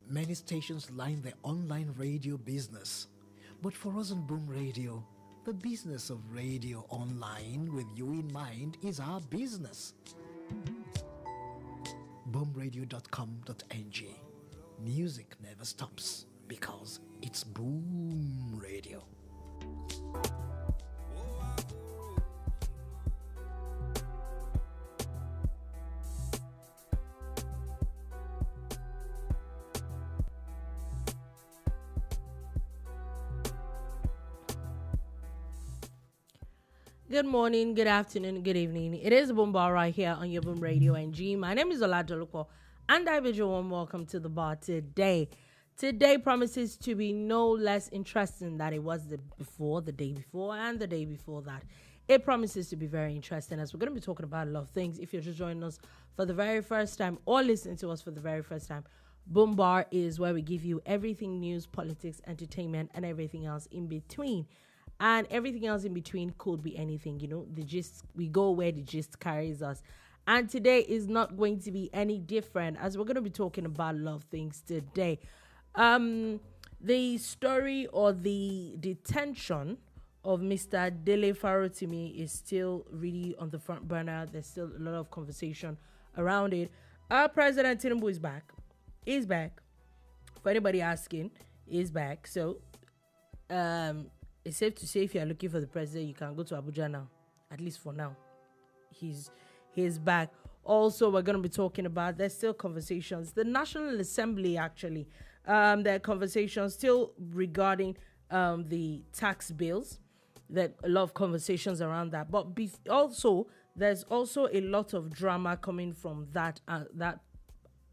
Many stations line their online radio business. But for us on Boom Radio, the business of radio online with you in mind is our business. boomradio.com.ng. Music never stops because it's Boom Radio. Good morning, good afternoon, good evening. It is Boom Bar right here on your Boom Radio NG. My name is Oladoluko, and I bid you warm welcome to the bar today. Today promises to be no less interesting than it was the day before, and the day before that. It promises to be very interesting as we're going to be talking about a lot of things. If you're just joining us for the very first time or listening to us for the very first time, Boom Bar is where we give you everything news, politics, entertainment, and everything else in between. And everything else in between could be anything, you know. The gist, we go where the gist carries us. And today is not going to be any different as we're going to be talking about a lot of things today. The story or the detention of Mr. Dele Farotimi is still really on the front burner. There's still a lot of conversation around it. Our President Tinubu is back. He's back. For anybody asking, he's back. So, it's safe to say if you are looking for the president, you can go to Abuja now, at least for now. He's back. Also, we're going to be talking about, there's still conversations. The National Assembly, actually, there are conversations still regarding the tax bills. There are a lot of conversations around that. But also, there's also a lot of drama coming from that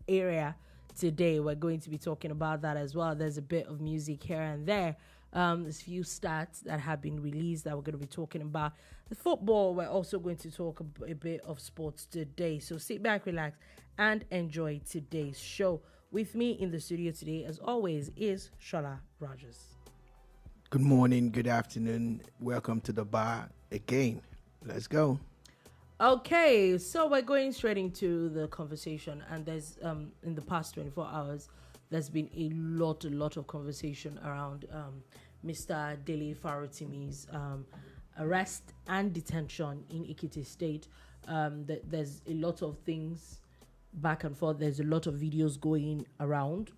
area today. We're going to be talking about that as well. There's a bit of music here and there. There's a few stats that have been released that we're going to be talking about. The football, we're also going to talk a bit of sports today. So sit back, relax, and enjoy today's show. With me in the studio today, as always, is Shola Rogers. Good morning, good afternoon. Welcome to the bar again. Let's go. Okay, so we're going straight into the conversation. And there's, in the past 24 hours, there's been a lot of conversation around Mr. Dele Farotimi's arrest and detention in Ekiti State. There's a lot of things back and forth. There's a lot of videos going around.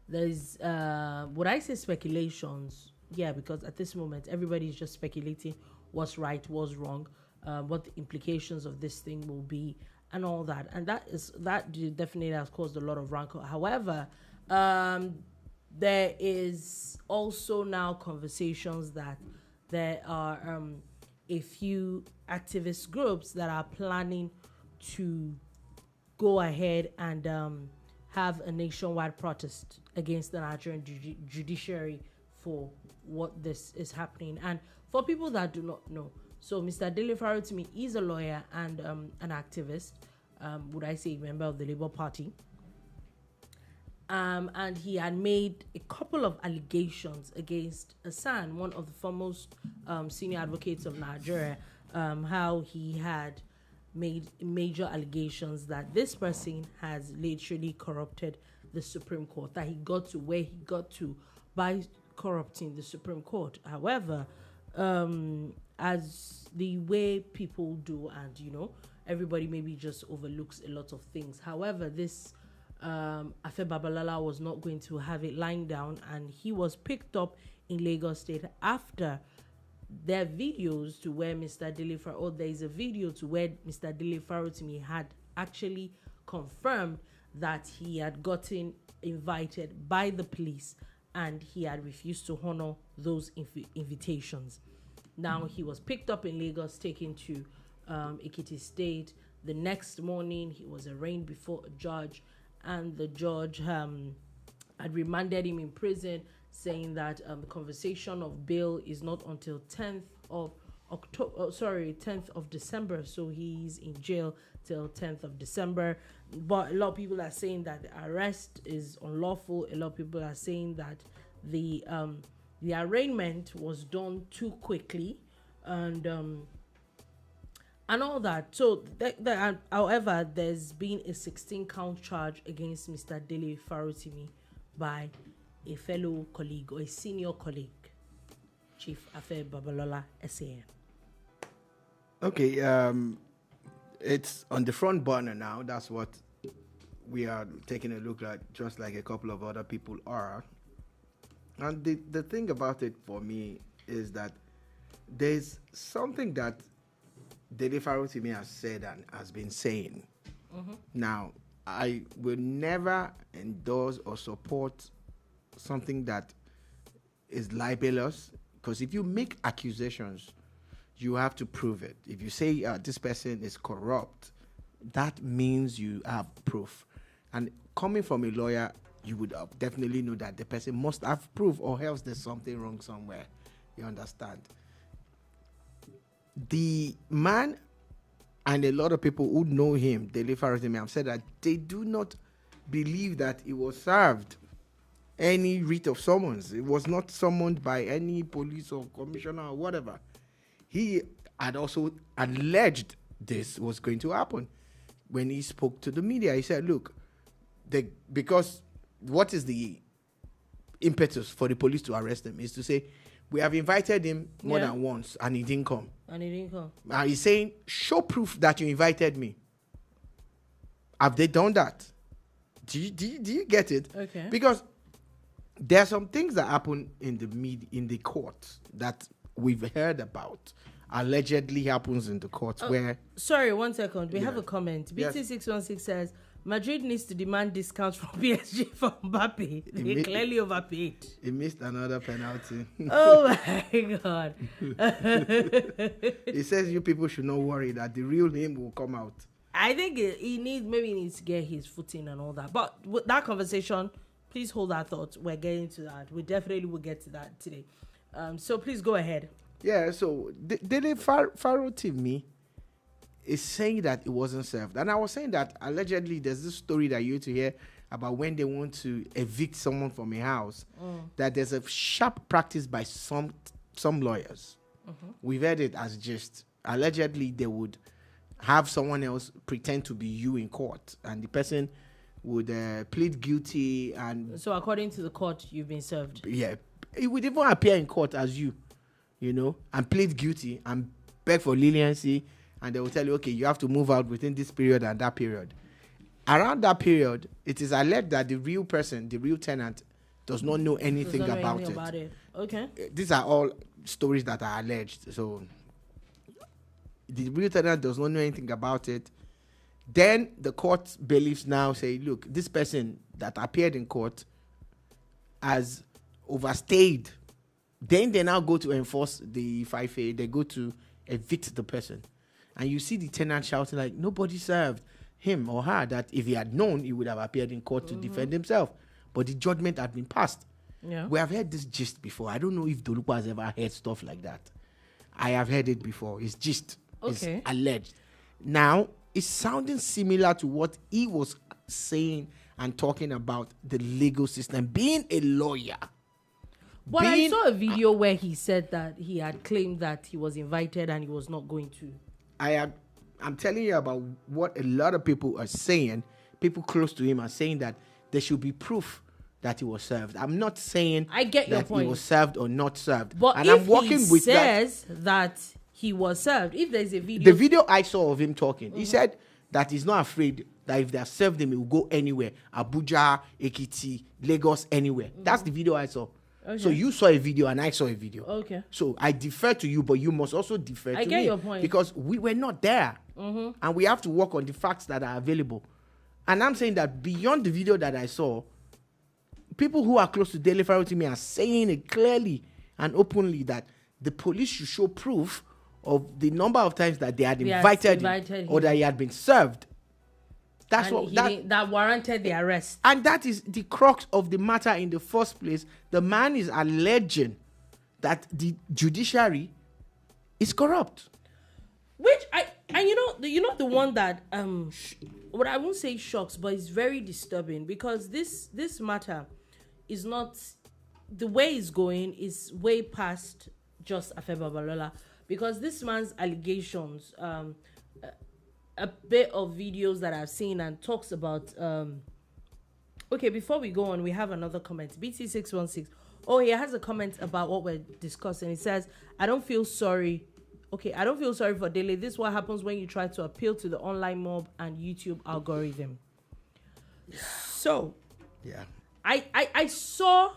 There's, would I say speculations? Yeah, because at this moment, everybody's just speculating what's right, what's wrong, what the implications of this thing will be, and all that. And that definitely has caused a lot of rancor. However, there is also now conversations that there are a few activist groups that are planning to go ahead and have a nationwide protest against the Nigerian judiciary for what this is happening. And for people that do not know, so Mr. Dele Farotimi is a lawyer and an activist, would I say a member of the Labour Party. And he had made a couple of allegations against Hassan, one of the foremost senior advocates of Nigeria, how he had made major allegations that this person has literally corrupted the Supreme Court, that he got to where he got to by corrupting the Supreme Court. However, as the way people do, and you know, everybody maybe just overlooks a lot of things. However, this Afe Babalala was not going to have it lying down, and he was picked up in Lagos State after there are videos to where Mr. Dele Farotimi, there is a video to where Mr. Dele Farotimi had actually confirmed that he had gotten invited by the police and he had refused to honor those invitations. Now he was picked up in Lagos, taken to Ekiti State. The next morning he was arraigned before a judge, and the judge had remanded him in prison, saying that the conversation of bail is not until 10th of December. So he's in jail till 10th of December. But a lot of people are saying that the arrest is unlawful. A lot of people are saying that the arraignment was done too quickly, and and all that. So, however, there's been a 16-count charge against Mr. Dele Farotimi by a fellow colleague or a senior colleague, Chief Afe Babalola, SAN. Okay, it's on the front burner now. That's what we are taking a look at, just like a couple of other people are. And the thing about it for me is that there's something that Dele Farotimi has said and has been saying. Now, I will never endorse or support something that is libelous, because if you make accusations, you have to prove it. If you say this person is corrupt, that means you have proof. And coming from a lawyer, you would definitely know that the person must have proof, or else there's something wrong somewhere. You understand? The man and a lot of people who know him, Dele Farotimi, have said that they do not believe that he was served any writ of summons. It was not summoned by any police or commissioner or whatever. He had also alleged this was going to happen. When he spoke to the media, he said, look, because what is the impetus for the police to arrest him is to say, we have invited him more than once and he didn't come. Now he's saying, show proof that you invited me. Have they done that? Do you get it? Okay. Because there are some things that happen in the court that we've heard about. Allegedly happens in the court where... Sorry, 1 second. We have a comment. BT616 says, Madrid needs to demand discounts from PSG for Mbappe. They clearly overpaid. He missed another penalty. Oh my God. He says you people should not worry that the real him will come out. I think he needs to get his footing and all that. But with that conversation, please hold that thought. We're getting to that. We definitely will get to that today. So please go ahead. Yeah, so Dele Farotimi is saying that it wasn't served. And I was saying that allegedly there's this story that you used to hear about when they want to evict someone from a house, that there's a sharp practice by some lawyers. We've heard it as just allegedly they would have someone else pretend to be you in court, and the person would plead guilty. And so according to the court, you've been served. Yeah, it would even appear in court as you know, and plead guilty and beg for leniency, and they will tell you, okay, you have to move out within this period and that period. Around that period, it is alleged that the real person, the real tenant, does not know anything about it. Okay. These are all stories that are alleged. So the real tenant does not know anything about it. Then the court bailiffs now say, look, this person that appeared in court has overstayed. Then they now go to enforce the 5A. They go to evict the person. And you see the tenant shouting like, nobody served him or her, that if he had known, he would have appeared in court to defend himself. But the judgment had been passed. Yeah. We have heard this gist before. I don't know if Dolupa has ever heard stuff like that. I have heard it before. It's gist. Okay. It's alleged. Now, it's sounding similar to what he was saying and talking about the legal system. Being a lawyer. But I saw a video where he said that he had claimed that he was invited and he was not going to. I'm telling you about what a lot of people are saying. People close to him are saying that there should be proof that he was served. I'm not saying I get your that point. He was served or not served. But and if I'm working he with says that he was served, if there's a video... The video I saw of him talking, he said that he's not afraid that if they have served him, he will go anywhere. Abuja, Ekiti, Lagos, anywhere. That's the video I saw. Okay. So you saw a video and I saw a video. Okay. So I defer to you, but you must also defer to me. I get your point. Because we were not there. And we have to work on the facts that are available. And I'm saying that beyond the video that I saw, people who are close to Dele Farotimi are saying it clearly and openly that the police should show proof of the number of times that they had invited him or that he had been served. That's that warranted the arrest. And that is the crux of the matter in the first place. The man is alleging that the judiciary is corrupt. Which you know the one that what I won't say shocks, but it's very disturbing, because this matter is not, the way it's going is way past just Afe Babalola, because this man's allegations a bit of videos that I've seen and talks about okay, before we go on, we have another comment. BT616. Oh, he has a comment about what we're discussing. He says, I don't feel sorry. Okay, I don't feel sorry for Dele. This is what happens when you try to appeal to the online mob and YouTube algorithm. So, yeah. I saw...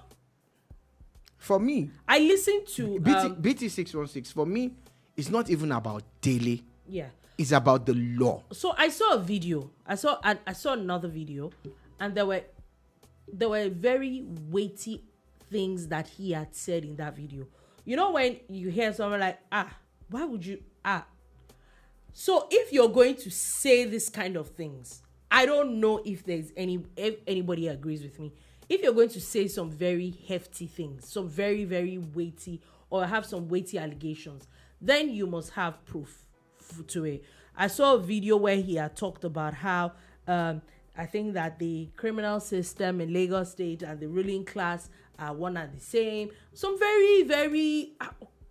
For me, I listened to... BT616, for me, it's not even about Dele. Yeah. It's about the law. So I saw a video. I saw another video, and there were very weighty things that he had said in that video. You know when you hear someone like, why would you So if you're going to say this kind of things, I don't know if anybody agrees with me. If you're going to say some very hefty things, some very, very weighty, or have some weighty allegations, then you must have proof to it. I saw a video where he had talked about how I think that the criminal system in Lagos State and the ruling class are one and the same. Some very, very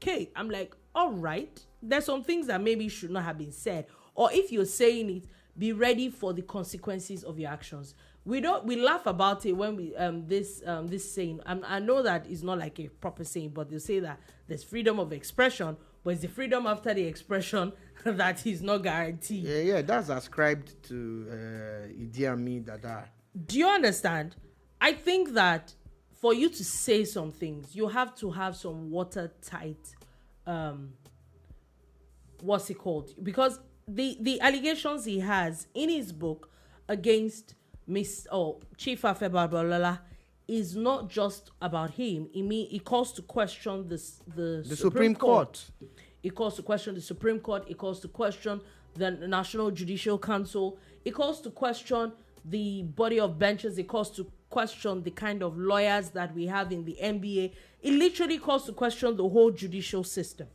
okay. I'm like, all right. There's some things that maybe should not have been said. Or if you're saying it, be ready for the consequences of your actions. We laugh about it when we this saying. I know that it's not like a proper saying, but they say that there's freedom of expression, but it's the freedom after the expression that is not guaranteed. Yeah, that's ascribed to Idi Amin Dada. Do you understand? I think that for you to say some things, you have to have some watertight, what's it called? Because the allegations he has in his book against Chief Afebabalola is not just about him. It calls to question the Supreme Court. It calls to question the Supreme Court. It calls to question the National Judicial Council. It calls to question the body of benches. It calls to question the kind of lawyers that we have in the NBA. It literally calls to question the whole judicial system.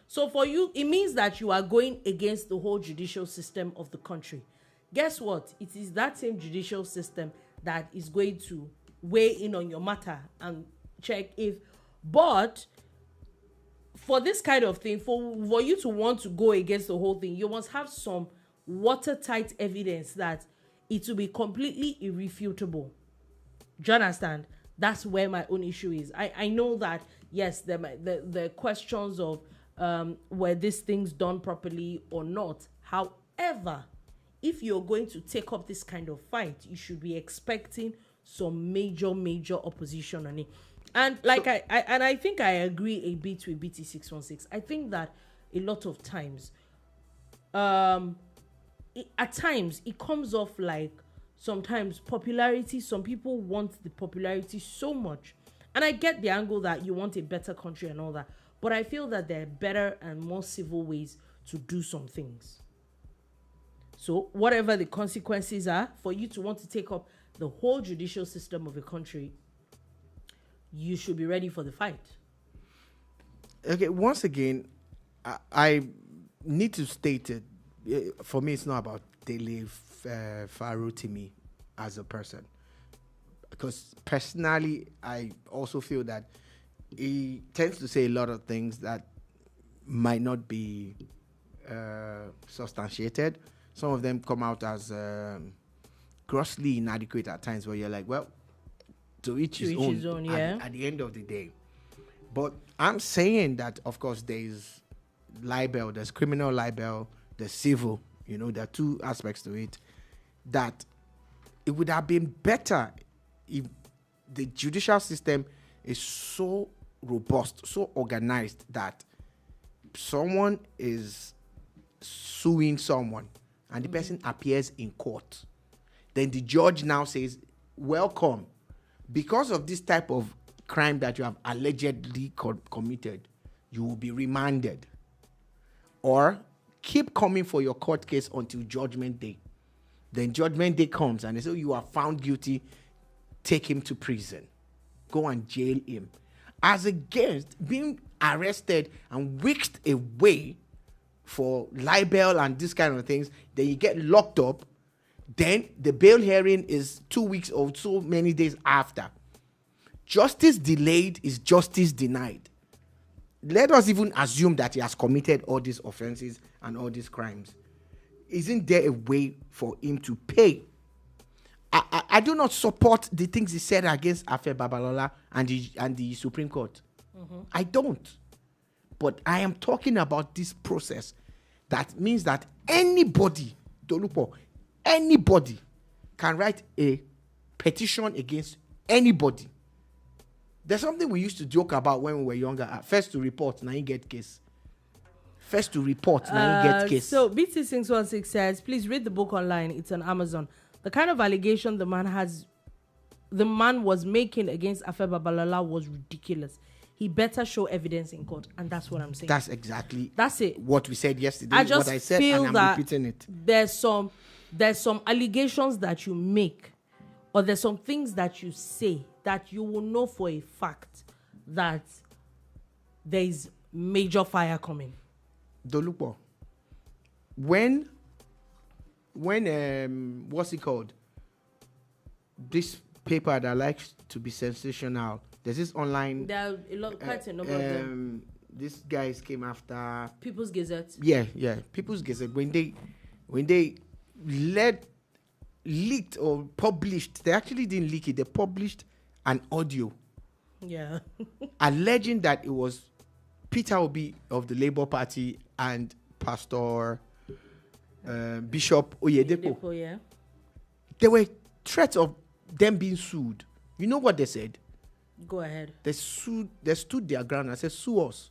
So for you, it means that you are going against the whole judicial system of the country. Guess what? It is that same judicial system that is going to weigh in on your matter and check if... But for this kind of thing, for you to want to go against the whole thing, you must have some watertight evidence that it will be completely irrefutable. Do you understand? That's where my own issue is. I know that, yes, the questions of were these things done properly or not. However, if you're going to take up this kind of fight, you should be expecting some major opposition on it. And like I think I agree a bit with BT616. I think that a lot of times, at times it comes off like sometimes popularity. Some people want the popularity so much, and I get the angle that you want a better country and all that. But I feel that there are better and more civil ways to do some things. So whatever the consequences are for you to want to take up the whole judicial system of a country, you should be ready for the fight. Okay, once again, I need to state it. For me, it's not about Dele Farotimi as a person. Because personally, I also feel that he tends to say a lot of things that might not be substantiated. Some of them come out as grossly inadequate at times, where you're like, well, to each his own, yeah. At the end of the day. But I'm saying that, of course, there's libel, there's criminal libel, there's civil, there are two aspects to it, that it would have been better if the judicial system is so robust, so organized that someone is suing someone and the person appears in court. Then the judge now says, welcome. Because of this type of crime that you have allegedly committed, you will be remanded. Or keep coming for your court case until judgment day. Then judgment day comes and they say, you are found guilty, take him to prison. Go and jail him. As against being arrested and whisked away for libel and this kind of things, then you get locked up. Then the bail hearing is 2 weeks or so many days after. Justice delayed is justice denied. Let us even assume that he has committed all these offenses and all these crimes. isn't there a way for him to pay? I do not support the things he said against Afe Babalola and the Supreme Court. I don't. But I am talking about this process that means that anybody, Dolupo, anybody can write a petition against anybody. There's something we used to joke about when we were younger. First to report, now you get case. First to report, now you get case. So BT616 says, please read the book online. It's on Amazon. The kind of allegation the man was making against Afe Babalola was ridiculous. He better show evidence in court, and that's what I'm saying. That's exactly it. What we said yesterday. I just what I said, feel and I'm that repeating it. There's some allegations that you make, or there's some things that you say that you will know for a fact that there is major fire coming. Dolupo, when what's it called? This paper that likes to be sensational. There's this online. There are quite a number of them. These guys came after People's Gazette. Yeah. People's Gazette. When they leaked or published, they actually didn't leak it. They published an audio. Yeah. Alleging that it was Peter Obi of the Labour Party and Pastor Bishop Oyedepo. Yeah. There were threats of them being sued. You know what they said? Go ahead. They stood their ground and said, sue us.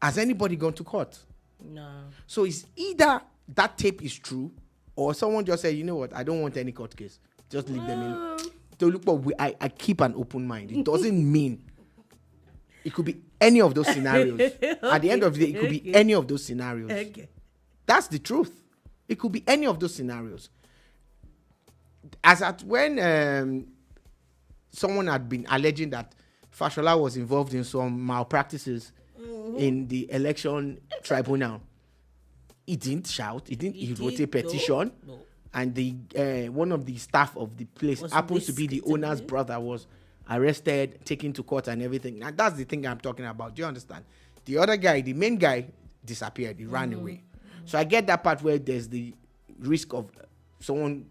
Has anybody gone to court? No. So it's either that tape is true, or someone just said, you know what, I don't want any court case. Just leave them in. So look, but I keep an open mind. It doesn't mean it could be any of those scenarios. Okay. At the end of the day, it could be any of those scenarios. Okay. That's the truth. It could be any of those scenarios. As at when someone had been alleging that Fashola was involved in some malpractices in the election tribunal, he didn't shout. He wrote a petition. No. And the one of the staff of the place happens to be the owner's brother, was arrested, taken to court and everything. And that's the thing I'm talking about. Do you understand? The other guy, the main guy, disappeared. He ran away. So I get that part where there's the risk of someone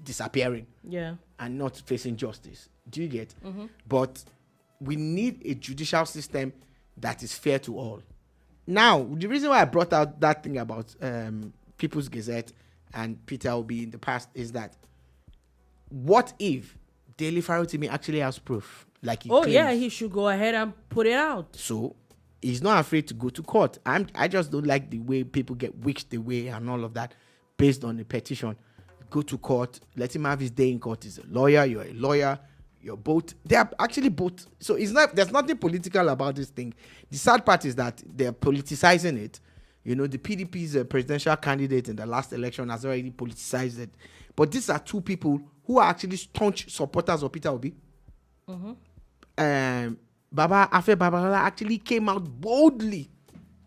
disappearing and not facing justice. Do you get? But we need a judicial system that is fair to all. Now, the reason why I brought out that thing about People's Gazette and Peter Obi in the past is that what if Dele Farotimi actually has proof? Like he claims? He should go ahead and put it out. So he's not afraid to go to court. I just don't like the way people get wicked away and all of that based on a petition. Go to court, let him have his day in court. He's a lawyer, you're a lawyer, you're both. They are actually both. So it's not. There's nothing political about this thing. The sad part is that they're politicizing it. You know, the PDP's presidential candidate in the last election has already politicized it. But these are two people who are actually staunch supporters of Peter Obi. Afe Babalola actually came out boldly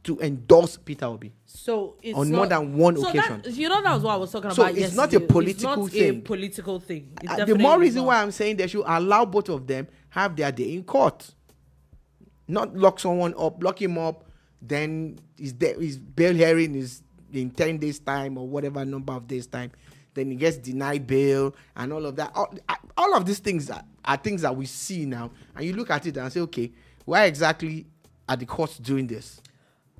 to endorse Peter Obi. So it's on more than one occasion. That was what I was talking so about. It's yesterday. not a political it's not thing. A political thing. The more reason why I'm saying they should allow both of them have their day in court, not lock someone up, lock him up. Then his bail hearing is in 10 days time or whatever number of days time. Then he gets denied bail and all of that. All of these things are things that we see now, and you look at it and say, okay, why exactly are the courts doing this?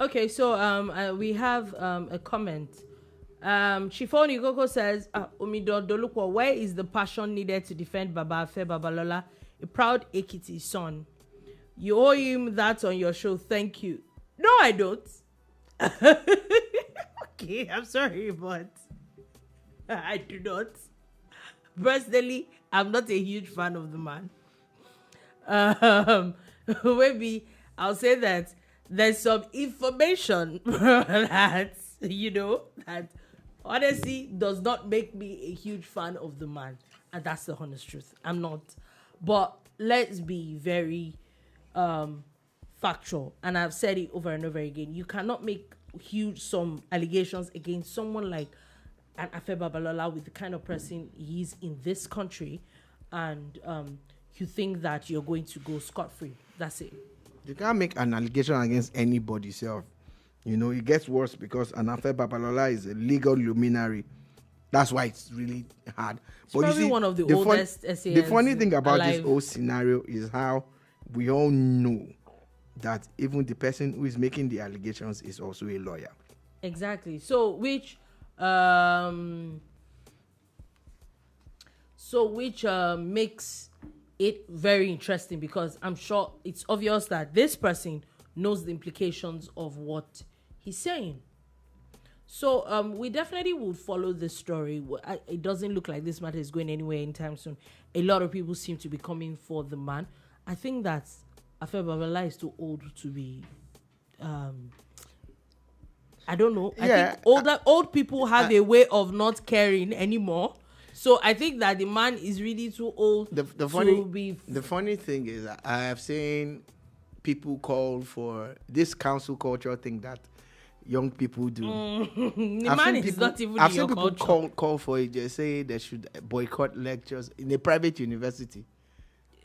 Okay, so we have a comment. Chifon Igoko says, Umido Dolukwa, where is the passion needed to defend Baba Afe Babalola, a proud Ekiti son? You owe him that on your show. Thank you. No, I don't. Okay, I'm sorry, but I do not. Personally, I'm not a huge fan of the man. Maybe I'll say that there's some information that, that honestly does not make me a huge fan of the man. And that's the honest truth. I'm not. But let's be very factual. And I've said it over and over again. You cannot make some allegations against someone like an Afe Babalola with the kind of person he is in this country, and you think that you're going to go scot-free. That's it. You can't make an allegation against anybody, self. You know, it gets worse because Anafe Babalola is a legal luminary. That's why it's really hard. It's probably one of the oldest SANs the funny thing about alive. this whole scenario is how we all know that even the person who is making the allegations is also a lawyer. Exactly. So which makes it very interesting, because I'm sure it's obvious that this person knows the implications of what he's saying. So we definitely would follow this story. It doesn't look like this matter is going anywhere anytime soon. A lot of people seem to be coming for the man. I think that Afe Babalola is too old to be. I don't know. Yeah, I think old people have a way of not caring anymore. So I think that the man is really too old The funny thing is, I have seen people call for this council culture thing that young people do. The man is not even I've in seen your people culture. call for it. They say they should boycott lectures in a private university.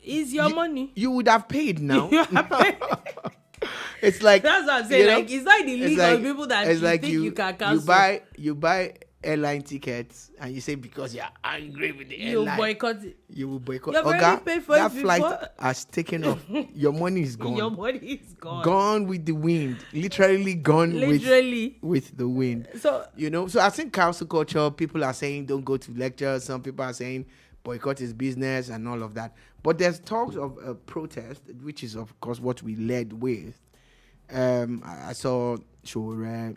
Is your money? You would have paid now. You have paid. It's like, That's what I'm saying. you know, Like, it's not the league of people that it's you like think you can cancel. you buy airline tickets and you say because you're angry with the You airline, boycott it. you will boycott. You've already paid for that it flight before. has taken off. Your money is gone. Your money is gone. Gone with the wind. Literally gone Literally. with the wind. So You know, so I think council culture, people are saying don't go to lectures. Some people are saying boycott is business and all of that. But there's talks of a protest, which is of course what we led with. I saw Shore,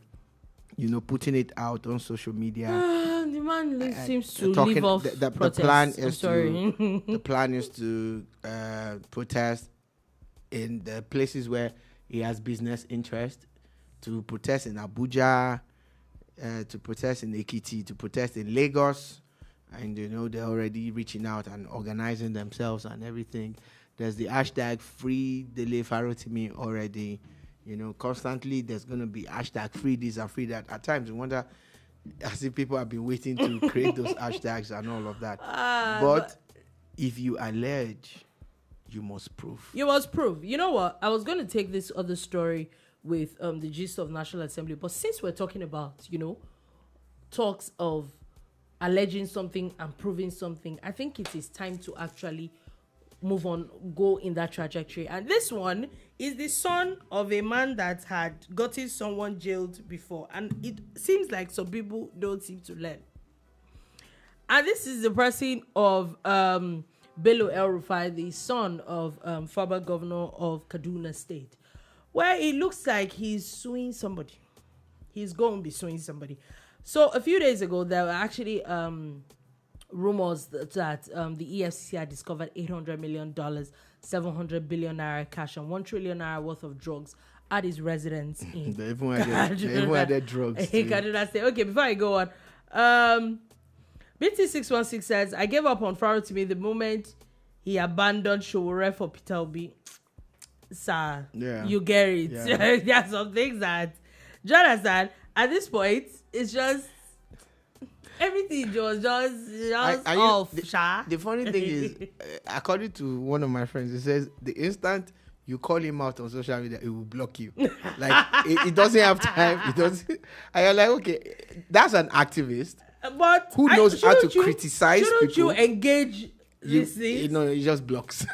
you know, putting it out on social media. the man seems to talking- leave off the protest. plan I'm is sorry. the plan is to protest in the places where he has business interest, to protest in Abuja, to protest in Ekiti, to protest in Lagos, and you know they're already reaching out and organizing themselves and everything. There's the hashtag free Dele Farotimi already. You know, constantly there's going to be hashtag free this and free that. At times you wonder as if people have been waiting to create those hashtags and all of that. But if you allege, you must prove. You must prove. You know what? I was going to take this other story with the gist of National Assembly, but since we're talking about, you know, talks of alleging something and proving something, I think it is time to actually move on, go in that trajectory. And this one is the son of a man that had gotten someone jailed before, and it seems like some people don't seem to learn. And this is the person of Bello El-Rufai, the son of former governor of Kaduna State, where it looks like he's suing somebody. He's going to be suing somebody. So a few days ago, there were actually rumors that the EFCC had discovered $800 million, 700 billion naira cash, and 1 trillion naira worth of drugs at his residence in They even had their drugs. in Kaduna State. Okay, before I go on, BT616 says, I gave up on Farotimi the moment he abandoned Showore for Peter Obi. Sir, Yeah. you get it. Yeah. There are some things that, Jonathan, at this point, it's just, everything was just off. The funny thing is, according to one of my friends, he says the instant you call him out on social media, it will block you. Like it doesn't have time. It doesn't. And you're like, okay, that's an activist. But Who knows how to criticize shouldn't people? you engage You this? know, it just blocks.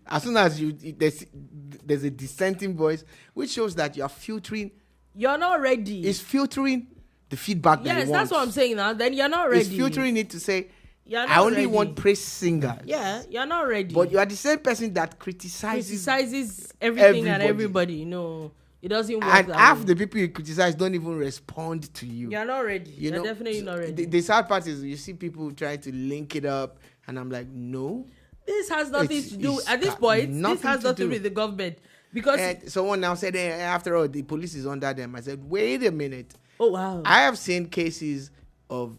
As soon as there's a dissenting voice, which shows that you are filtering. You're not ready. It's filtering the feedback that Yes, he wants. that's what I'm saying now. Then you're not ready. It's filtering it to say, You're not I only ready. want praise singers. Yeah, you're not ready. But you are the same person that criticizes everything and everybody. No, it doesn't work. and that half way. the people you criticize don't even respond to you. You're not ready. You You're know, definitely not ready. The sad part is you see people trying to link it up, and I'm like, no. This has nothing It's- to do. it's At this got point, nothing this has to nothing to do. do with the government, because And someone now said, after all, the police is under them. I said, wait a minute. oh wow, I have seen cases of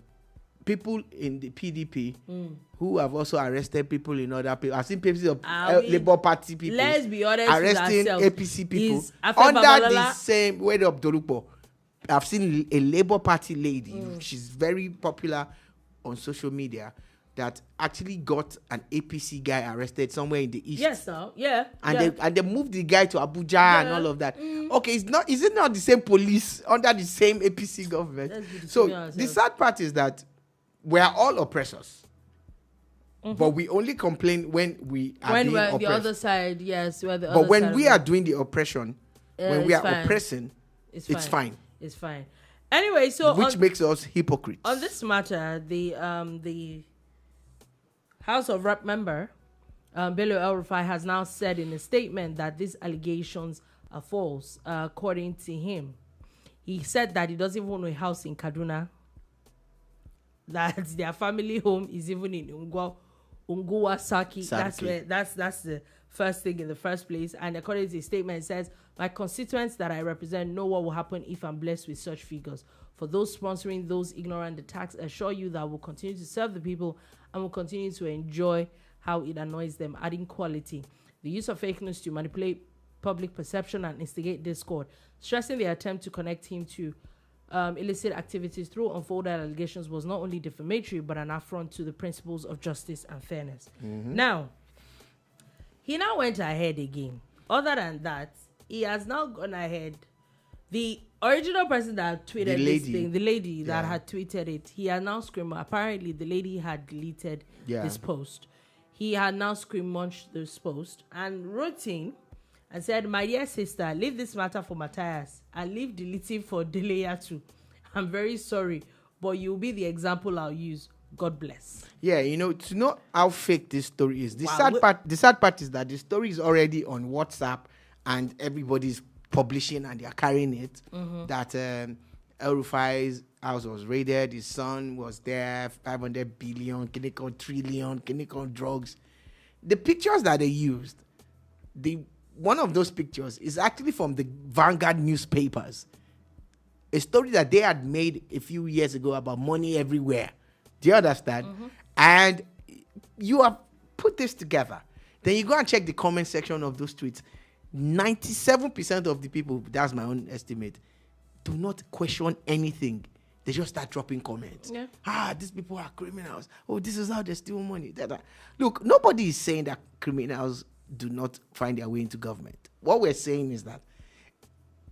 people in the PDP who have also arrested people in other people. I've seen cases of Labour Party people let's be honest with arresting ourselves. APC people Is Afe under the Babalola- same way of Dorupo. I've seen a Labour Party lady. She's very popular on social media. that actually got an APC guy arrested somewhere in the east. Yes, sir. Yeah. And they moved the guy to Abuja and all of that. Okay, is it not the same police under the same APC government? So the sad part is that we are all oppressors. But we only complain when we are being oppressed. The other side, yes, we're the but other when side we are doing the oppression, when we are oppressing, it's fine. It's fine. Anyway, so which makes us hypocrites. On this matter, the House of Rep member, El-Rufai, has now said in a statement that these allegations are false. According to him, he said that he doesn't even own a house in Kaduna, that their family home is even in Asake. That's the first thing in the first place. And according to his statement, it says, my constituents that I represent know what will happen if I'm blessed with such figures. For those sponsoring those ignorant attacks, I assure you that we'll continue to serve the people and will continue to enjoy how it annoys them, adding quality. The use of fake news to manipulate public perception and instigate discord, stressing the attempt to connect him to illicit activities through unfolded allegations was not only defamatory but an affront to the principles of justice and fairness. Now, he now went ahead again. Other than that, he has now gone ahead. The original person that tweeted this thing, the lady that had tweeted it, he had now screamed. Apparently, the lady had deleted this post. He had now scream-munched this post and wrote in and said, my dear sister, leave this matter for Matthias and leave deleting for Dele too. I'm very sorry, but you'll be the example I'll use. God bless. Yeah, to know how fake this story is. The sad part is that the story is already on WhatsApp and everybody's publishing and they are carrying it. That El-Rufai's house was raided, his son was there, 500 billion, trillion, drugs. The pictures that they used, one of those pictures is actually from the Vanguard newspapers. A story that they had made a few years ago about money everywhere. Do you understand? And you have put this together. Then you go and check the comment section of those tweets. 97% of the people, that's my own estimate, do not question anything. They just start dropping comments. These people are criminals. Oh, this is how they steal money. Look, nobody is saying that criminals do not find their way into government. What we're saying is that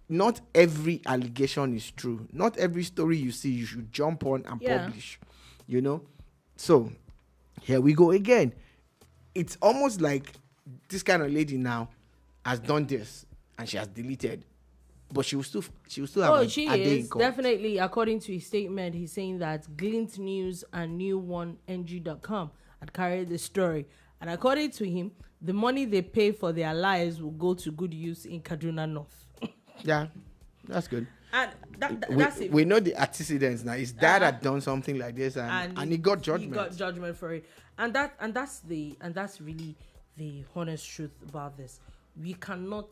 not every allegation is true. Not every story you see you should jump on and publish. So here we go again. It's almost like this kind of lady now has done this and she has deleted, but she will still have she is definitely, according to his statement, he's saying that Glint News and New1NG.com had carried the story, and according to him, the money they pay for their lives will go to good use in Kaduna North. Yeah, that's good. And that's it. We know the antecedents now. His dad had done something like this, and he got judgment. He got judgment for it, and that's really the honest truth about this. We cannot.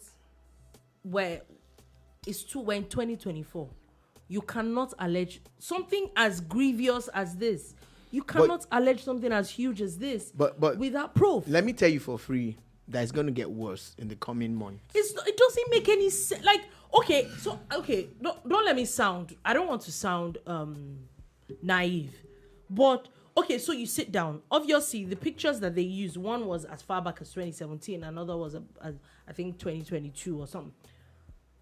We're in 2024. You cannot allege something as grievous as this. You cannot allege something as huge as this, but without proof. Let me tell you for free that it's going to get worse in the coming months. It doesn't make any sense. Like, don't let me sound. I don't want to sound naive, but okay. So you sit down. Obviously, the pictures that they used, one was as far back as 2017, another was I think 2022 or something.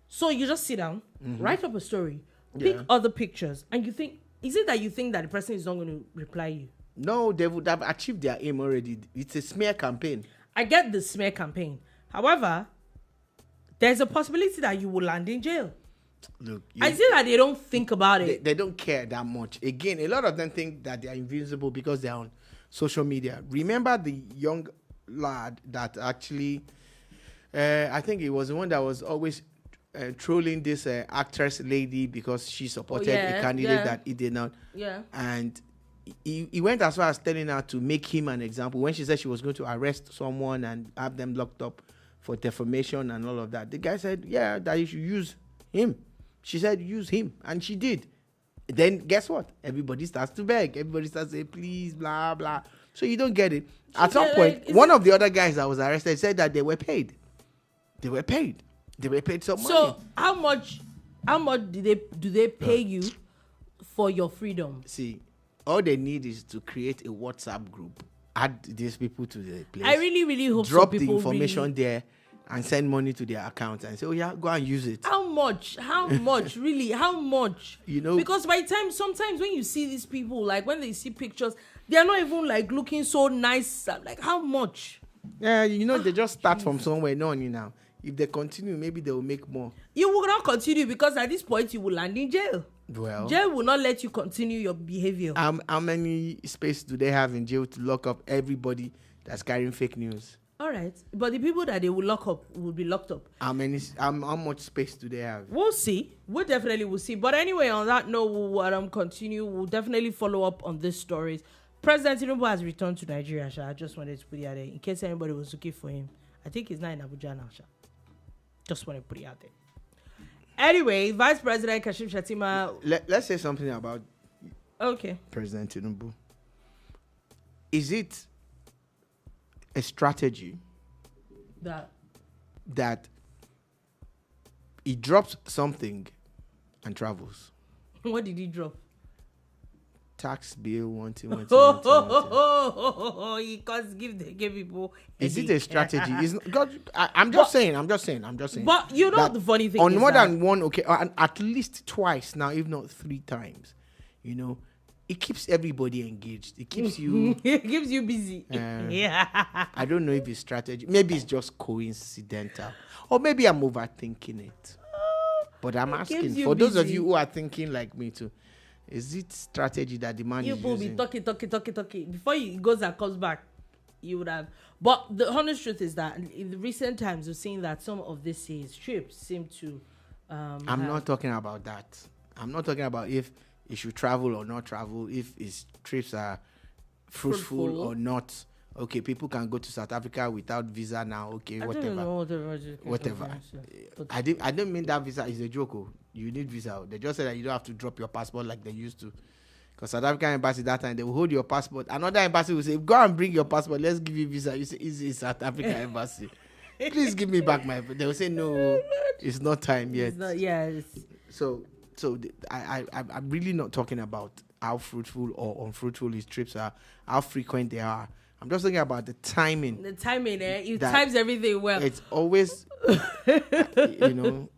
So you just sit down, write up a story, pick other pictures, and you think. Is it that you think that the person is not going to reply you? No, they would have achieved their aim already. It's a smear campaign. I get the smear campaign. However, there's a possibility that you will land in jail. Look, I see that they don't think about it. They don't care that much. Again, a lot of them think that they are invincible because they are on social media. Remember the young lad that actually, I think it was the one that was always trolling this actress lady because she supported a candidate that he did not. Yeah. And he went as far as telling her to make him an example. When she said she was going to arrest someone and have them locked up for defamation and all of that, the guy said, yeah, that you should use him. She said, use him. And she did. Then guess what? Everybody starts to beg. Everybody starts to say, please, blah, blah. So you don't get it. At some point, one of the other guys that was arrested said that they were paid. They were paid. They were paid some money. So how much do they pay you for your freedom? See, all they need is to create a WhatsApp group, add these people to the place. I really, really hope drop some the people information there and send money to their account and say, oh yeah, go and use it. How much? How much? Really? How much? You know, because by the time, sometimes when you see these people, like when they see pictures, they are not even like looking so nice. Like how much? Yeah, you know, they just start from somewhere. No, now. If they continue, maybe they will make more. You will not continue because at this point you will land in jail. Well, jail will not let you continue your behavior. How many space do they have in jail to lock up everybody that's carrying fake news? All right, but the people that they will lock up will be locked up. How much space do they have? We'll see. We definitely will see. But anyway, on that note, we'll continue. We'll definitely follow up on these stories. President Tinubu has returned to Nigeria. I just wanted to put it out there in case anybody was looking for him. I think he's not in Abuja now. Just want to put it out there. Anyway, Vice President Kashim Shettima. Let's say something about President Tinubu. Is it a strategy that he drops something and travels? What did he drop? Tax bill, one thing. He can't give people. Is it a strategy? I'm just saying. But you know the funny thing on is more than one, at least twice now, if not 3 times, you know, it keeps everybody engaged. It keeps you. It keeps you busy. Yeah. I don't know if it's strategy. Maybe it's just coincidental, or maybe I'm overthinking it. But I'm asking for those of you who are thinking like me too. Is it strategy that the man is using? You will be talking. Before he goes and comes back, you would have. But the honest truth is that in the recent times, we've seen that some of his trips seem to. I'm not talking about that. I'm not talking about if he should travel or not travel, if his trips are fruitful or not. Okay, people can go to South Africa without visa now. Okay, whatever. I didn't mean that visa is a joke. You need visa. They just said that you don't have to drop your passport like they used to. Because South African embassy that time, they will hold your passport. Another embassy will say, go and bring your passport. Let's give you visa. You say, it's South African embassy. Please give me back my... They will say, no, it's not time yet. It's not, yeah. So I'm really not talking about how fruitful or unfruitful his trips are, how frequent they are. I'm just talking about the timing. The timing, It times everything well. It's always, you know...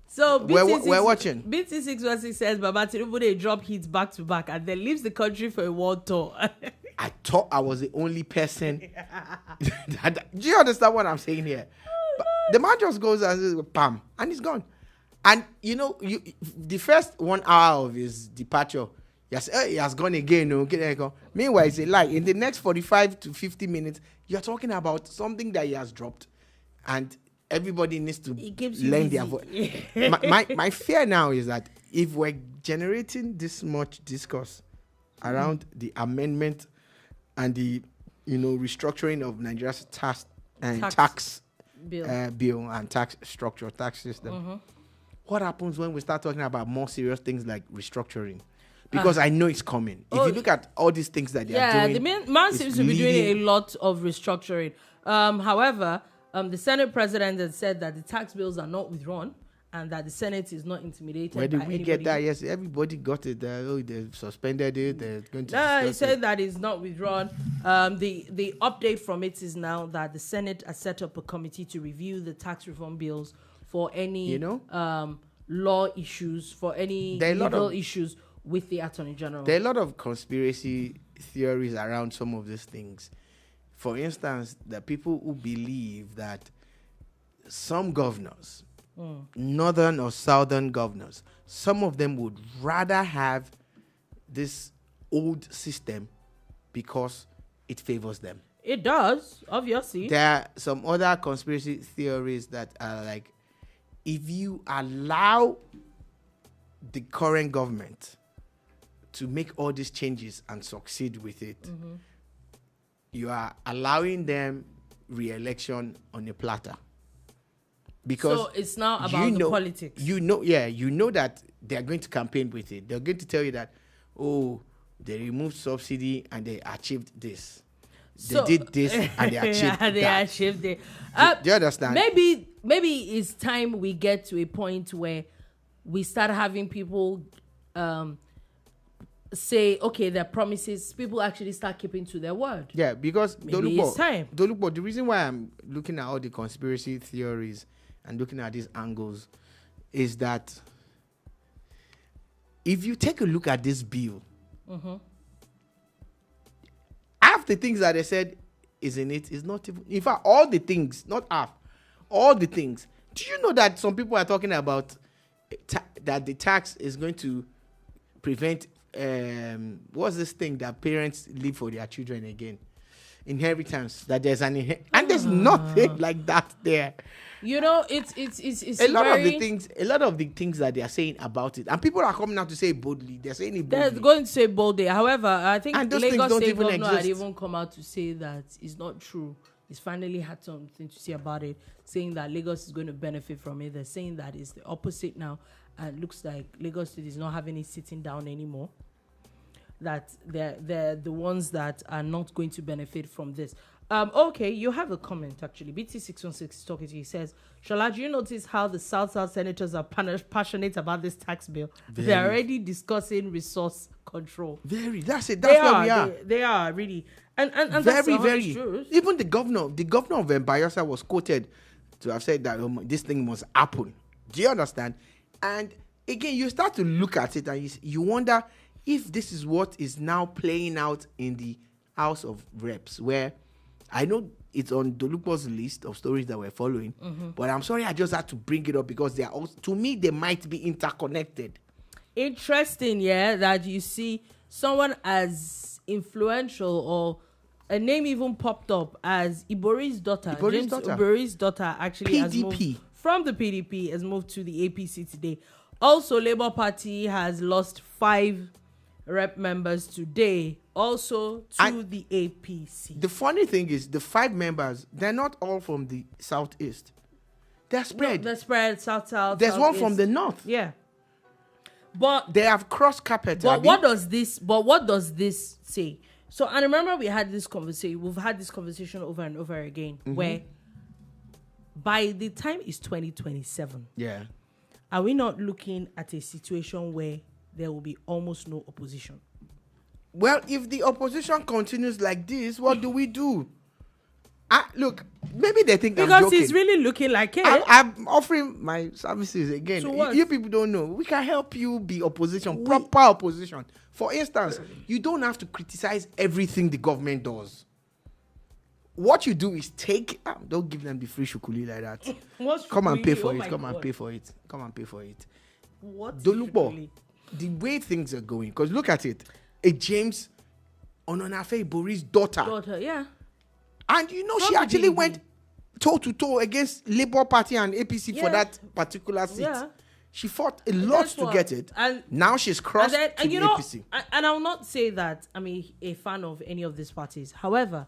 So we're watching. BT 616 says Baba Tinubu they drop hits back to back and then leaves the country for a world tour. I thought I was the only person. Do you understand what I'm saying here? The man just goes and says, "Pam," and he's gone. And you know, the first 1 hour of his departure, he has gone again. Okay. Meanwhile, it's a lie. In the next 45 to 50 minutes, you're talking about something that he has dropped, and everybody needs to learn their voice. my fear now is that if we're generating this much discourse around the amendment and the restructuring of Nigeria's tax bill and tax structure, tax system, what happens when we start talking about more serious things like restructuring? Because I know it's coming. If you look at all these things that they are doing, the man seems to be doing a lot of restructuring. However, the Senate president has said that the tax bills are not withdrawn and that the Senate is not intimidated. Where did we get that? Yes, everybody got it. They suspended it. They're going to he said that it's not withdrawn. The update from it is now that the Senate has set up a committee to review the tax reform bills for any law issues, for any legal issues with the Attorney General. There are a lot of conspiracy theories around some of these things. For instance, the people who believe that some governors, northern or southern governors, some of them would rather have this old system because it favors them. It does, obviously. There are some other conspiracy theories that are like, if you allow the current government to make all these changes and succeed with it, you are allowing them re-election on a platter. Because so it's now about the politics. You know that they are going to campaign with it. They're going to tell you that, they removed subsidy and they achieved this. They did this and they achieved that. They achieved it. Do you understand? Maybe it's time we get to a point where we start having people say, okay, their promises, people actually start keeping to their word. Yeah, because Maybe it's time. Dolupo, the reason why I'm looking at all the conspiracy theories and looking at these angles is that if you take a look at this bill, half the things that they said is in it is not even, in fact, all the things, not half, all the things. Do you know that some people are talking about that the tax is going to prevent what's this thing that parents leave for their children again? Inheritance. That there's an and there's nothing like that there. You know, it's a lot of the things that they are saying about it, and people are coming out to say it boldly. They're saying it boldly. They're going to say boldly. However, I think Lagos State Governor had exist. even come out to say that it's not true. He's finally had something to say about it, saying that Lagos is going to benefit from it. They're saying that it's the opposite now, and it looks like Lagos State is not having it sitting down anymore. That they're the ones that are not going to benefit from this. Okay, you have a comment actually. BT616 is talking to you. He says, Shola, do you notice how the South senators are passionate about this tax bill? Very. They're already discussing resource control. Very. That's it. That's where we are. They are really. And very, that's very. truth. Even the governor of Bayelsa was quoted to have said that this thing must happen. Do you understand? And again, you start to look at it and you wonder if this is what is now playing out in the House of Reps, where I know it's on Dolupo's list of stories that we're following, but I'm sorry I just had to bring it up because they are also, to me, they might be interconnected. Interesting, yeah, that you see someone as influential or a name even popped up as Ibori's daughter. Ibori's daughter actually has moved from the PDP, has moved to the APC today. Also, Labour Party has lost 5 rep members today, also to the APC. The funny thing is, the 5 members, they're not all from the southeast. They're spread. No, they're spread south. There's one from the north. Yeah, but they have cross carpet. But what does this say? So, and remember, we had this conversation. We've had this conversation over and over again, where by the time it's 2027, are we not looking at a situation where there will be almost no opposition? Well, if the opposition continues like this, what do we do? Look, maybe they think I'm joking. Because it's really looking like it. I'm offering my services again. You people don't know. We can help you be opposition, proper opposition. For instance, you don't have to criticize everything the government does. What you do is take... don't give them the free shukuli like that. Come and pay for it. Come and pay for it. Come and pay for it. What? Dolupo, the way things are going, because look at it. A James Ononafe Ibori's daughter. Yeah. And you know, she actually went toe-to-toe against Labour Party and APC for that particular seat. Yeah. She fought a lot to get it. And now she's crossed to the APC. And I will not say that I'm a fan of any of these parties. However,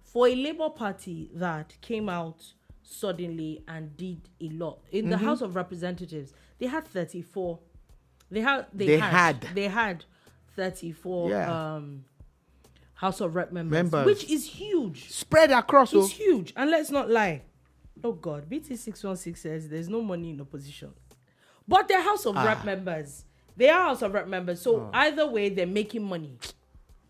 for a Labour Party that came out suddenly and did a lot in the House of Representatives, they had 34. They had 34 House of Rep members, which is huge. Spread across. It's huge. And let's not lie. Oh God, BT616 says there's no money in opposition. But they're House of Rep members. They are House of Rep members. So either way, they're making money.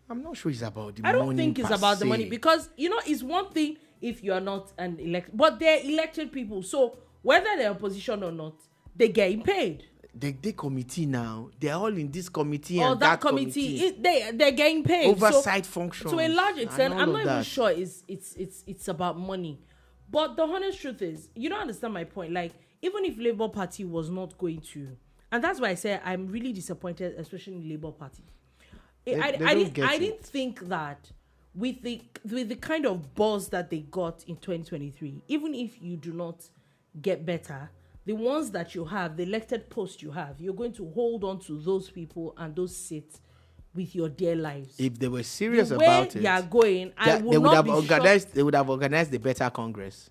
I'm not sure it's about the money. I don't think it's about the money because, you know, it's one thing if you are not an elected, but they're elected people. So whether they're opposition or not, they're getting paid. The committee now, they're all in this committee and that committee. They're getting paid. Oversight functions. To a large extent, I'm not even sure it's about money. But the honest truth is, you don't understand my point. Like, even if Labour Party was not going to, and that's why I say I'm really disappointed, especially in Labour Party. I didn't think that with the kind of buzz that they got in 2023, even if you do not get better, the ones that you have, the elected posts you have, you're going to hold on to those people and those seats with your dear lives. If they were serious about it, you are going, they would have organized a better Congress.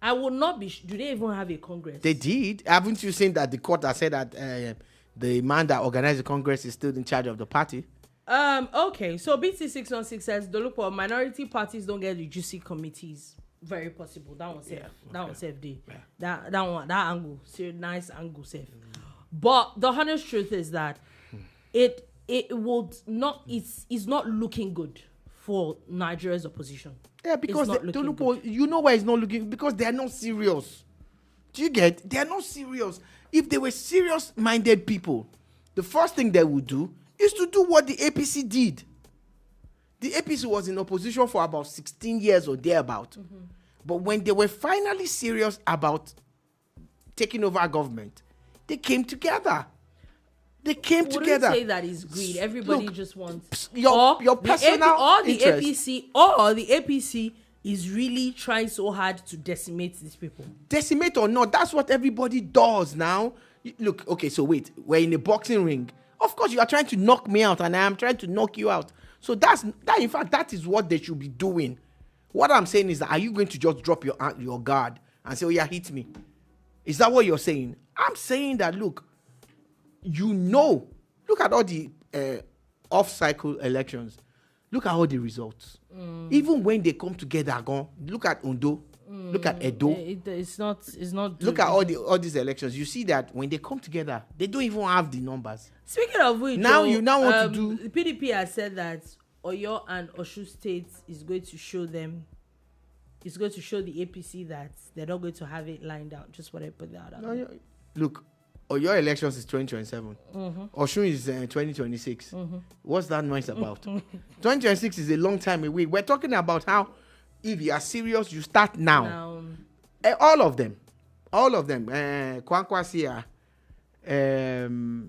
I would not be. Do they even have a Congress? They did. Haven't you seen that the court has said that the man that organized the Congress is still in charge of the party? Okay. So BT616 says Dolupo, minority parties don't get the juicy committees. Very possible. That one safe. That one safe day. Yeah. That angle. Nice angle safe. But the honest truth is that it would not. It's not looking good for Nigeria's opposition. Yeah, because good. you know why it's not looking, because they are not serious. Do you get? They are not serious. If they were serious-minded people, the first thing they would do is to do what the APC did. The APC was in opposition for about 16 years or thereabout. Mm-hmm. But when they were finally serious about taking over government, they came together. They came together. Wouldn't say that is greed. Everybody just wants your personal interest. The APC is really trying so hard to decimate these people. Decimate or not, that's what everybody does now. Look, okay, so wait, we're in a boxing ring. Of course, you are trying to knock me out, and I am trying to knock you out. So that. In fact, that is what they should be doing. What I'm saying is that, are you going to just drop your guard and say, oh yeah, hit me? Is that what you're saying? I'm saying that, look at all the off-cycle elections. Look at all the results. Even when they come together, look at Ondo, look at Edo. It's not. Look at all these elections. You see that when they come together, they don't even have the numbers. Speaking of which, you want to do. PDP has said that Oyo and Osun State is going to show them. It's going to show the APC that they're not going to have it lined out. Just what I put that out. No, look, Oyo elections is 2027. Osun is 2026. What's that noise about? 2026 is a long time away. We're talking about how, if you are serious, you start now. All of them. Kwankwasia,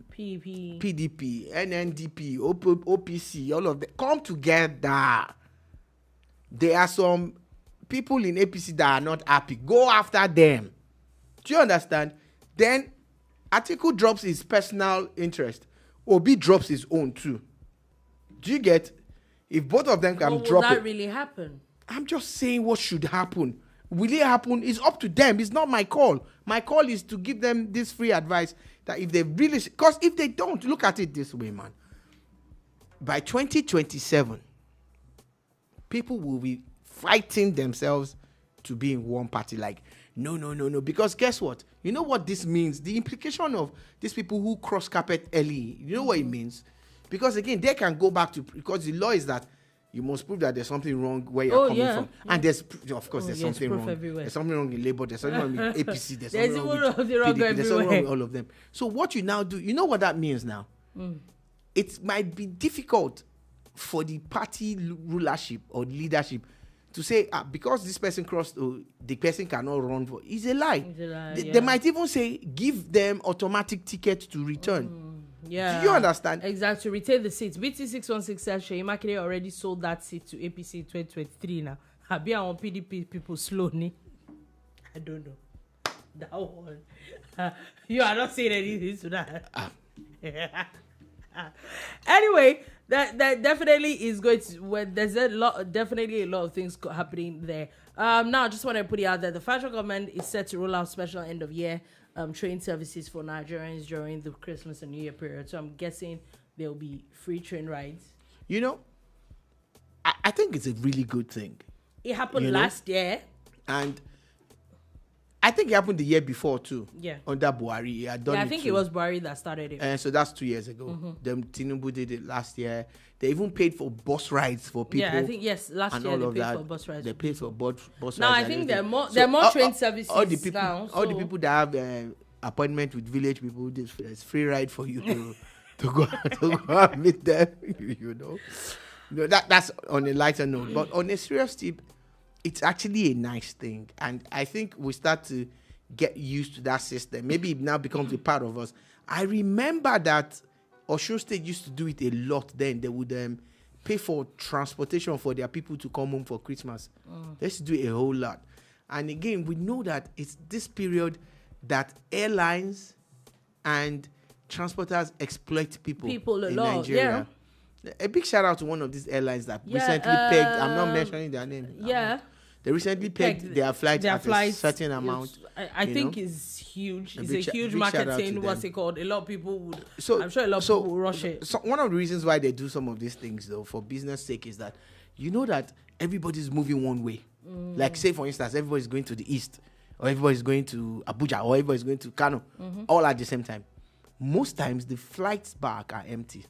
PDP, NNDP, OPC, all of them come together. There are some people in APC that are not happy. Go after them. Do you understand? Then Atiku drops his personal interest. Obi drops his own too. Do you get? If both of them can drop it. Will that really happen? I'm just saying what should happen. Will it happen? It's up to them. It's not my call. My call is to give them this free advice that if they really... Because if they don't, look at it this way, man. By 2027, people will be fighting themselves to be in one party. Like, no. Because guess what? You know what this means? The implication of these people who cross carpet early, you know what it means? Because again, they can go back to... Because the law is that you must prove that there's something wrong where you're coming from. Yeah. And there's something wrong. Everywhere. There's something wrong in Labour. There's something wrong with APC. There's something wrong with PDP. There's something wrong with all of them. So what you now do, you know what that means now? It might be difficult for the party rulership or leadership to say, because this person crossed, the person cannot run for. It's a lie. They might even say, give them automatic tickets to return. Yeah. Do you understand? Exactly. To retain the seats. BT616 says Sheyi Makinde already sold that seat to APC in 2023 now. Abi on PDP people slowly. I don't know. That one. You are not saying anything to that. Anyway, that definitely is going to... Well, there's definitely a lot of things happening there. Now, I just want to put it out there. The federal government is set to roll out special end of year train services for Nigerians during the Christmas and New Year period. So I'm guessing there will be free train rides. You know, I think it's a really good thing. It happened last year. And I think it happened the year before too. Yeah. Under Buhari. I think it was Buhari that started it. And so that's 2 years ago. Then Tinubu did it last year. They even paid for bus rides for people. Yeah, I think last year they paid for bus rides. They paid for bus rides. Now I think there are more train services all the people, now. All the people that have appointment with village people, there's free ride for you to go and meet them. You know, that's on a lighter note. But on a serious tip, it's actually a nice thing, and I think we start to get used to that system. Maybe it now becomes a part of us. I remember that Osun State used to do it a lot then. They would pay for transportation for their people to come home for Christmas. They used to do a whole lot. And again, we know that it's this period that airlines and transporters exploit people a in lot, Nigeria. Yeah. A big shout out to one of these airlines that recently pegged, I'm not mentioning their name. Yeah. They recently pegged their flights at a certain amount. I think it's huge. It's a huge marketing, what's it called? A lot of people would, I'm sure a lot of people will rush it. So one of the reasons why they do some of these things, though, for business sake, is that you know that everybody's moving one way. Like, say, for instance, everybody's going to the east, or everybody's going to Abuja, or everybody's going to Kano, all at the same time. Most times, the flights back are empty.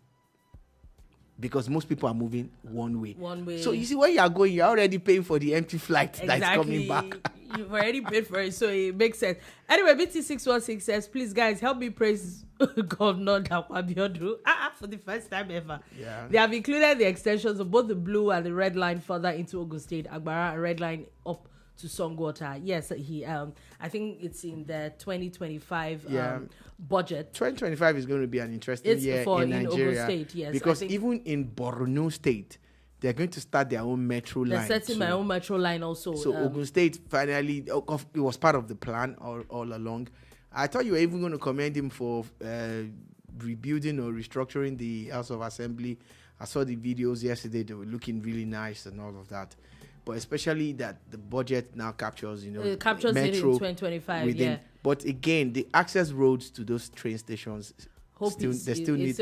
because most people are moving one way. One way. So you see, when you are going, you're already paying for the empty flight that's coming back. You've already paid for it, so it makes sense. Anyway, BT616 says, please guys, help me praise Governor Akpabio for the first time ever. Yeah. They have included the extensions of both the blue and the red line further into Ogun State, Agbara, and red line up to Songwater. Yes, he I think it's in the 2025 budget. 2025 is going to be an interesting year in Nigeria. Ogun State, yes, because even in Borno State, they're going to start their own metro line. They're setting my own metro line also. So Ogun State finally, it was part of the plan all along. I thought you were even going to commend him for rebuilding or restructuring the House of Assembly. I saw the videos yesterday; they were looking really nice and all of that. But especially that the budget now captures, it captures metro it in 2025. within. Yeah. But again, the access roads to those train stations they still need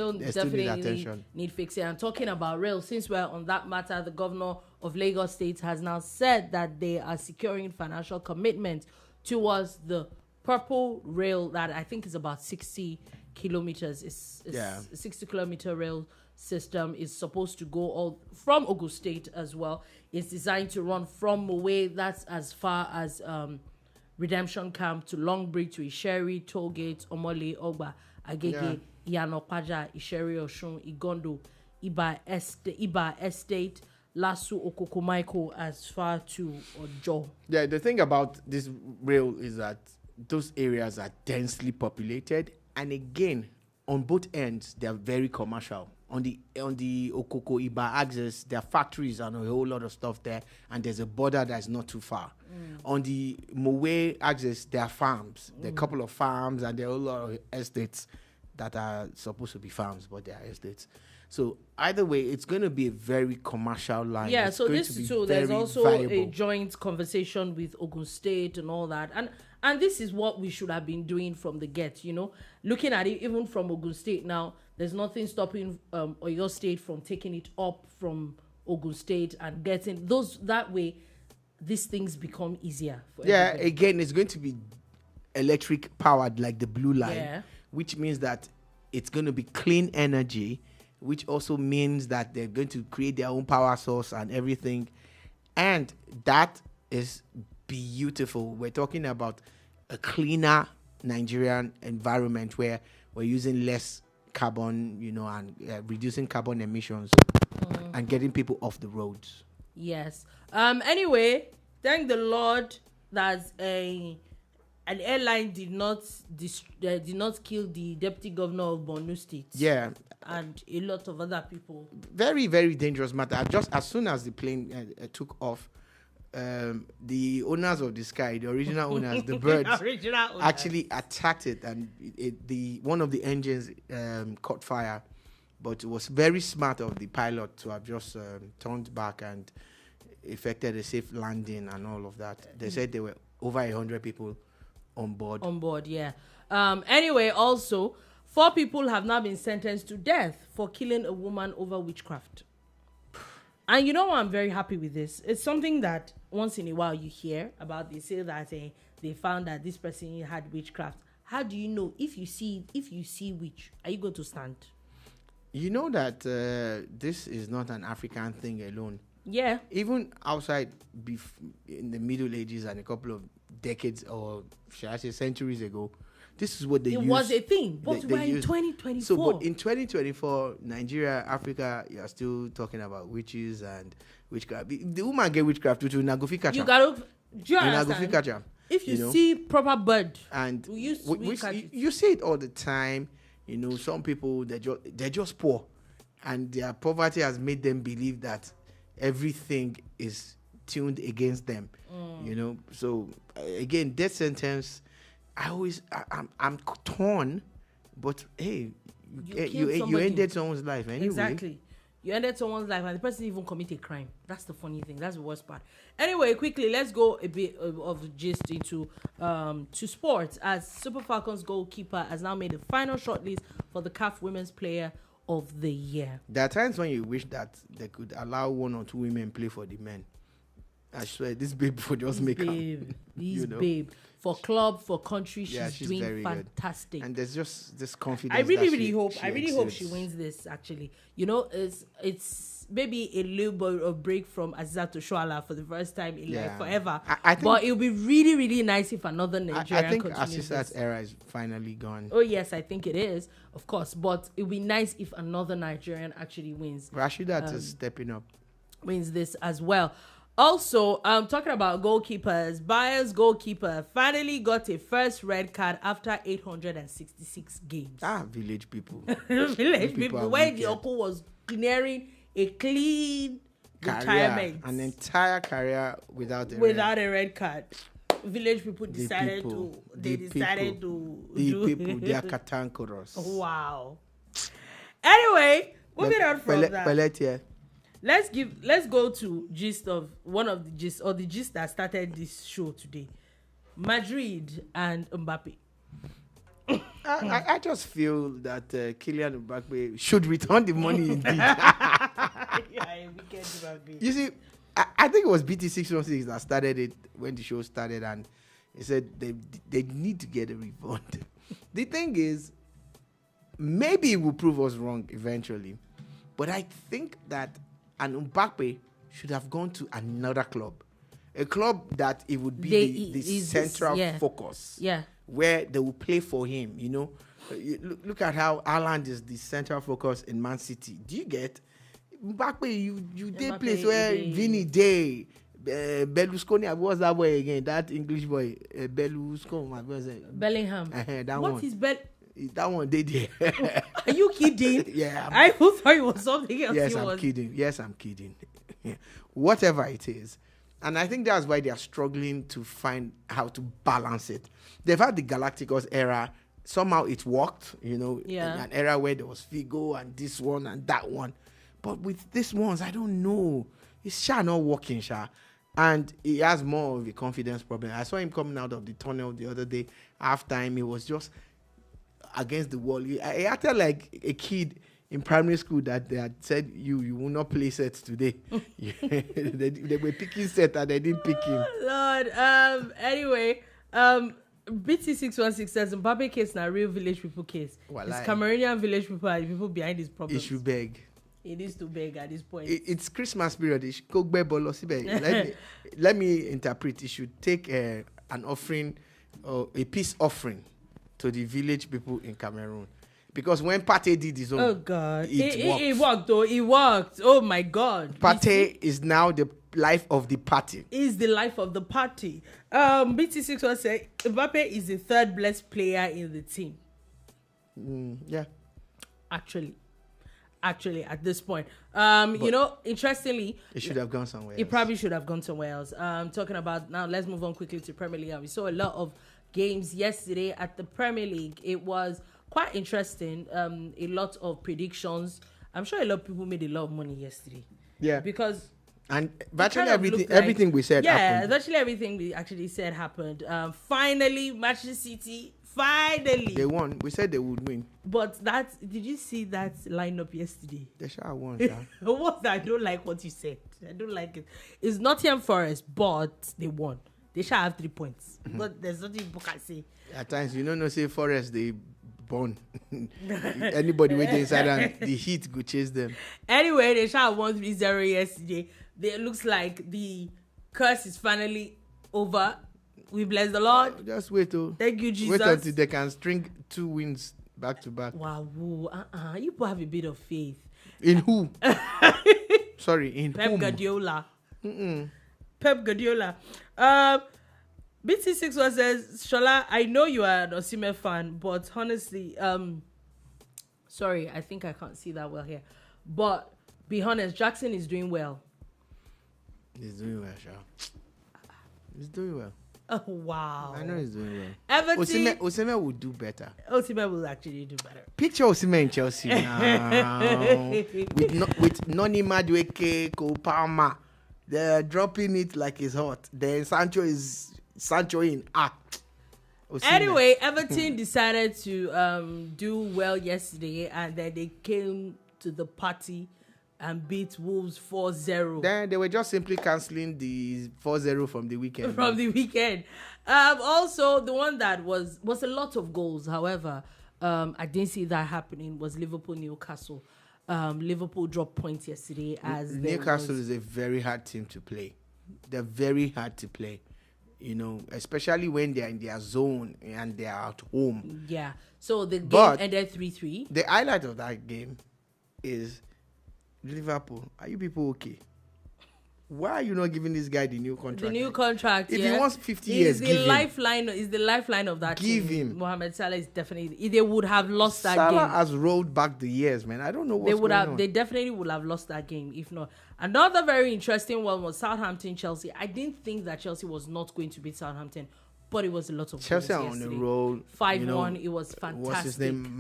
attention. Need fixing. And talking about rail, since we're on that matter, the governor of Lagos State has now said that they are securing financial commitment towards the purple rail that I think is about 60 kilometers. It's a 60-kilometer rail system is supposed to go all from Ogun State as well. It's designed to run from Mowe, that's as far as Redemption Camp, to Long Bridge, to Isheri, Tollgate, Omole, Ogba, Agege, Iyanokpaja, Isheri, Oshun, Igondo, Iba Estate, Lasu, Okokomaiko, as far to Ojo. Yeah, the thing about this rail is that those areas are densely populated, and again, on both ends, they are very commercial. On the Okoko Iba axis, there are factories and a whole lot of stuff there, and there's a border that's not too far. On the Mowe axis, there are farms. There are a couple of farms, and there are a lot of estates that are supposed to be farms, but they are estates. So either way, it's going to be a very commercial line. Yeah, it's so there's also valuable. a joint conversation with Ogun State and all that. And this is what we should have been doing from the get, looking at it even from Ogun State now. There's nothing stopping Oyo State from taking it up from Ogun State and getting those. That way, these things become easier for everybody. Again, it's going to be electric powered like the blue line, which means that it's going to be clean energy, which also means that they're going to create their own power source and everything. And that is beautiful. We're talking about a cleaner Nigerian environment where we're using less carbon, and reducing carbon emissions and getting people off the roads. Yes. Anyway, thank the Lord that an airline did not kill the deputy governor of Borno State. Yeah. And a lot of other people. Very, very dangerous matter. Just as soon as the plane took off, the owners of the sky, the original owners, the birds, actually attacked it, and one of the engines caught fire. But it was very smart of the pilot to have just turned back and effected a safe landing and all of that. They said there were over 100 people on board. Yeah. Anyway, also, 4 people have now been sentenced to death for killing a woman over witchcraft. And I'm very happy with this. It's something that once in a while you hear about. They say that they found that this person had witchcraft. How do you know? If you see witch, are you going to stand? You know that this is not an African thing alone. Yeah. Even outside, in the Middle Ages and a couple of decades, or should I say centuries ago, this is what they used. It was a thing, but we're in 2024. So, but in 2024, Nigeria, Africa, you are still talking about witches and witchcraft. The woman get witchcraft to Nagofi catch. You gotta, do you understand? Catch. If you see proper bird, and you see it all the time. Some people they're just poor, and their poverty has made them believe that everything is tuned against them. So again, death sentence. I'm torn, but hey, you ended someone's life anyway. Exactly. You ended someone's life and the person even commit a crime. That's the funny thing. That's the worst part. Anyway, quickly, let's go a bit of gist into to sports, as Super Falcons goalkeeper has now made the final shortlist for the CAF Women's Player of the Year. There are times when you wish that they could allow 1 or 2 women play for the men. I swear, this babe will just make her. This babe. For club, for country, she's doing very fantastic. Good. And there's just this confidence. I really hope she wins this, actually. You know, it's maybe a little bit of break from Aziza to Shuala for the first time in like forever. I think, but it would be really, really nice if another Nigerian I think Aziza's era is finally gone. Oh, yes, I think it is, of course. But it would be nice if another Nigerian actually wins. Rashidat is stepping up. Wins this as well. Also, talking about goalkeepers, Bayern's goalkeeper finally got a first red card after 866 games. Village people. Village people. When the uncle was clearing a clean retirement. An entire career without a red card. Village people decided to they are cantankerous. Wow. Anyway, moving on from that. Let's go to gist of one of the gist or the gist that started this show today. Madrid and Mbappe. I just feel that Kylian Mbappe should return the money indeed. You see, I think it was BT616 that started it when the show started, and he said they need to get a refund. The thing is, maybe it will prove us wrong eventually, but I think that an Mbappe should have gone to another club, a club that it would be the central focus, where they will play for him. You know, look at how Haaland is the central focus in Man City. Do you get Mbappe? You did place where Vini Day, Berlusconi. What's that boy again? That English boy, Berlusconi. Bellingham. That what one. Is That one they did. Are you kidding? Yeah. I thought it was something else. Yes, I'm kidding. Whatever it is. And I think that's why they are struggling to find how to balance it. They've had the Galacticos era. Somehow it worked, you know, in an era where there was Figo and this one and that one. But with these ones, I don't know. It's not working, and he has more of a confidence problem. I saw him coming out of the tunnel the other day. Halftime, he was just against the wall. I acted like a kid in primary school that they had said you will not play sets today. they were picking set and they didn't pick him. Lord. Anyway, BT616 says Mbappe case na real village people case. It's Cameroonian village people are the people behind this problem. It should beg. It is to beg at this point. It's Christmas period. Let me interpret. It should take an offering or a peace offering to the village people in Cameroon. Because when Pate did his own, oh God, it worked though. It worked. Oh my God, Pate is now the life of the party. Is the life of the party. BT6 said Mbappe is the third best player in the team. Yeah, actually, at this point, you know, interestingly, it should have gone somewhere. It probably should have gone somewhere else. Talking about now, let's move on quickly to Premier League. We saw a lot of games yesterday at the Premier League. It was quite interesting. A lot of predictions. I'm sure a lot of people made a lot of money yesterday. Yeah. Because virtually everything we said happened. Virtually everything we actually said happened. Finally, Manchester City, finally. They won. We said they would win. But did you see that lineup yesterday? They sure won, What? I don't like what you said. I don't like it. It's Nottingham Forest, but they won. They shall have 3 points. But there's nothing people can say. At times, say Forest, they born. Anybody waiting inside and the heat go chase them. Anyway, they shall have won 3-0 yesterday. It looks like the curse is finally over. We bless the Lord. Just wait, Thank you, Jesus. Wait until they can string 2 wins back to back. Wow. You people have a bit of faith. In who? Sorry, in Pep whom? Guardiola. Pep Guardiola. BT61 says, Shola, I know you are an Osimhen fan, but honestly, sorry, I think I can't see that well here. But be honest, Jackson is doing well. He's doing well, Sha. He's doing well. Oh, wow. I know he's doing well. Everton. Osimhen will do better. Osimhen will actually do better. Picture Osimhen in Chelsea now. with Noni Madueke, Kopama. They're dropping it like it's hot. Then Sancho in. Osimhen. Anyway, Everton decided to do well yesterday, and then they came to the party and beat Wolves 4-0. Then they were just simply cancelling the 4-0 from the weekend. Also, the one that was a lot of goals. However, I didn't see that happening. Was Liverpool-Newcastle. Liverpool dropped points yesterday. As Newcastle is a very hard team to play. They're very hard to play. Especially when they're in their zone and they're at home. Yeah. So the game ended 3-3. The highlight of that game is Liverpool. Are you people okay? Why are you not giving this guy the new contract? The new contract, if he wants 50 years, give him. Is the lifeline of that give team. him. Mohamed Salah is definitely. They would have lost that Salah game. Salah has rolled back the years, man. I don't know what's going on. They definitely would have lost that game if not. Another very interesting one was Southampton-Chelsea. I didn't think that Chelsea was not going to beat Southampton, but it was a lot of Chelsea goals on yesterday. the roll. 5-1. It was fantastic. What's his name?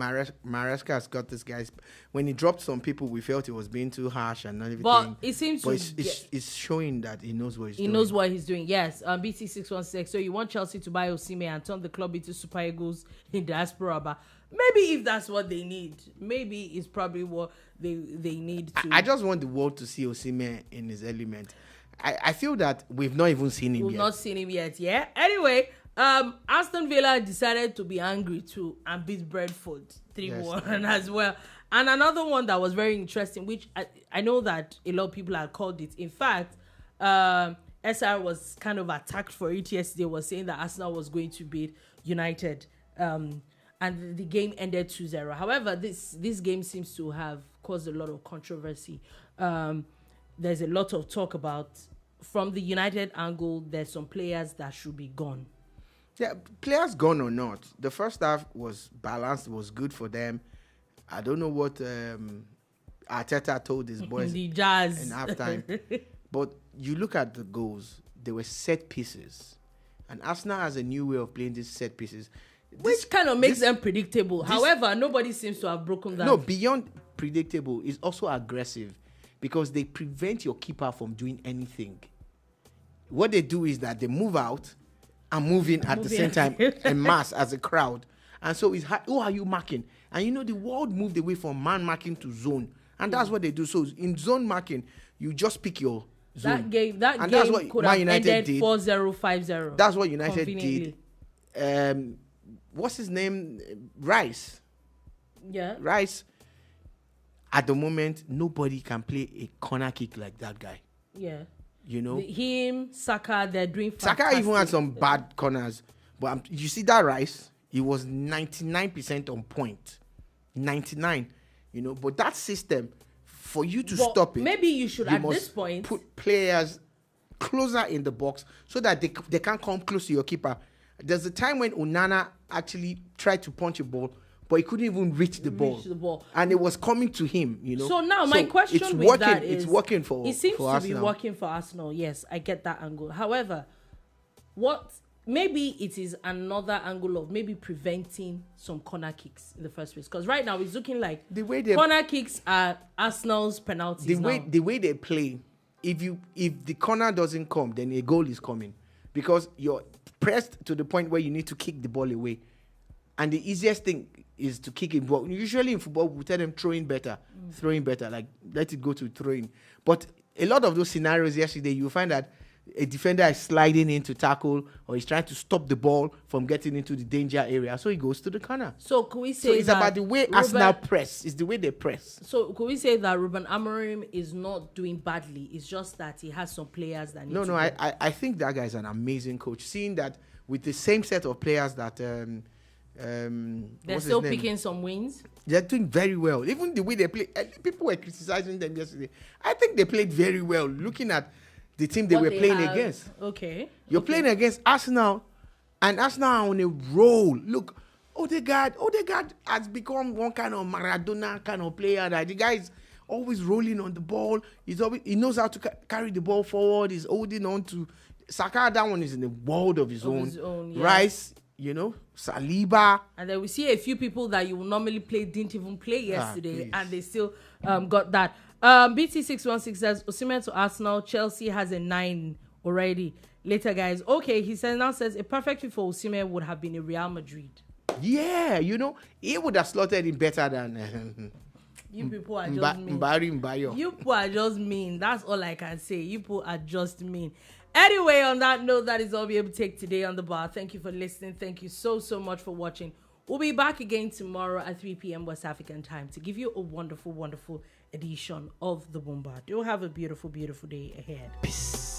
Maresca has got this guys. When he dropped some people, we felt he was being too harsh and everything. But it seems it's showing that he knows what he's doing. He knows what he's doing. Yes. BT616. So you want Chelsea to buy Osimhen and turn the club into Super Eagles in diaspora? But maybe if that's what they need, maybe it's probably what they need to. I just want the world to see Osimhen in his element. I feel that we've not even seen him yet. We've not seen him yet, yeah? Anyway, Aston Villa decided to be angry too and beat Brentford 3-1 as well. And another one that was very interesting, which I know that a lot of people had called it. In fact, SR was kind of attacked for it yesterday, was saying that Arsenal was going to beat United. And the game ended 2-0. However, this game seems to have caused a lot of controversy. There's a lot of talk about, from the United angle, there's some players that should be gone. Yeah, players gone or not, the first half was balanced, was good for them. I don't know what Arteta told his boys the Jazz in halftime. But you look at the goals, they were set pieces. And Arsenal has a new way of playing these set pieces. Which kind of makes them predictable. However, nobody seems to have broken that. No, beyond predictable, is also aggressive because they prevent your keeper from doing anything. What they do is that they move out and move in at the same time, en masse as a crowd. And so it's who are you marking? And the world moved away from man marking to zone. And that's what they do. So in zone marking, you just pick your zone. That game could have ended 4-0, 5-0. That's what United did. What's his name? Rice. Yeah. Rice. At the moment, nobody can play a corner kick like that guy. Yeah. Him, Saka, they're doing fantastic. Saka even had some bad corners. But you see that Rice? He was 99% on point. 99. But that system, for you to stop it, maybe you should, at this point, put players closer in the box so that they can't come close to your keeper. There's a time when Onana actually tried to punch a ball, but he couldn't even reach the ball. And it was coming to him, So now my question with that is, it's working for it seems for to Arsenal. be working for Arsenal. Yes, I get that angle. However, maybe it is another angle of maybe preventing some corner kicks in the first place. Because right now it's looking like the way corner kicks are Arsenal's penalties. The way they play, if the corner doesn't come, then a goal is coming. Because you're pressed to the point where you need to kick the ball away. And the easiest thing is to kick it. But usually in football, we tell them throwing better, like let it go to throwing. But a lot of those scenarios yesterday, you find that a defender is sliding in to tackle or he's trying to stop the ball from getting into the danger area. So he goes to the corner. So could we say it's about the way Arsenal press. It's the way they press. So could we say that Ruben Amorim is not doing badly? It's just that he has some players that need to I think that guy is an amazing coach. Seeing that with the same set of players that they're still picking some wins. They're doing very well. Even the way they play, people were criticizing them yesterday. I think they played very well. Looking at the team they were playing against. Okay. You're playing against Arsenal, and Arsenal are on a roll. Look, Odegaard has become one kind of Maradona kind of player. That the guy is always rolling on the ball. He knows how to carry the ball forward. He's holding on to Saka. That one is in the world of his own. Yeah. Rice, Saliba. And then we see a few people that you would normally play didn't even play yesterday, and they still got that. BT616 says Osimhen to Arsenal. Chelsea has a 9 already. Later, guys. Okay, he says a perfect fit for Osimhen would have been a Real Madrid. Yeah, he would have slotted him better than. You people are just mean. You people are just mean. That's all I can say. You people are just mean. Anyway, on that note, that is all we'll be able to take today on the bar. Thank you for listening. Thank you so much for watching. We'll be back again tomorrow at 3 p.m. West African time to give you a wonderful, wonderful edition of the Boom Bar. Do have a beautiful, beautiful day ahead. Peace.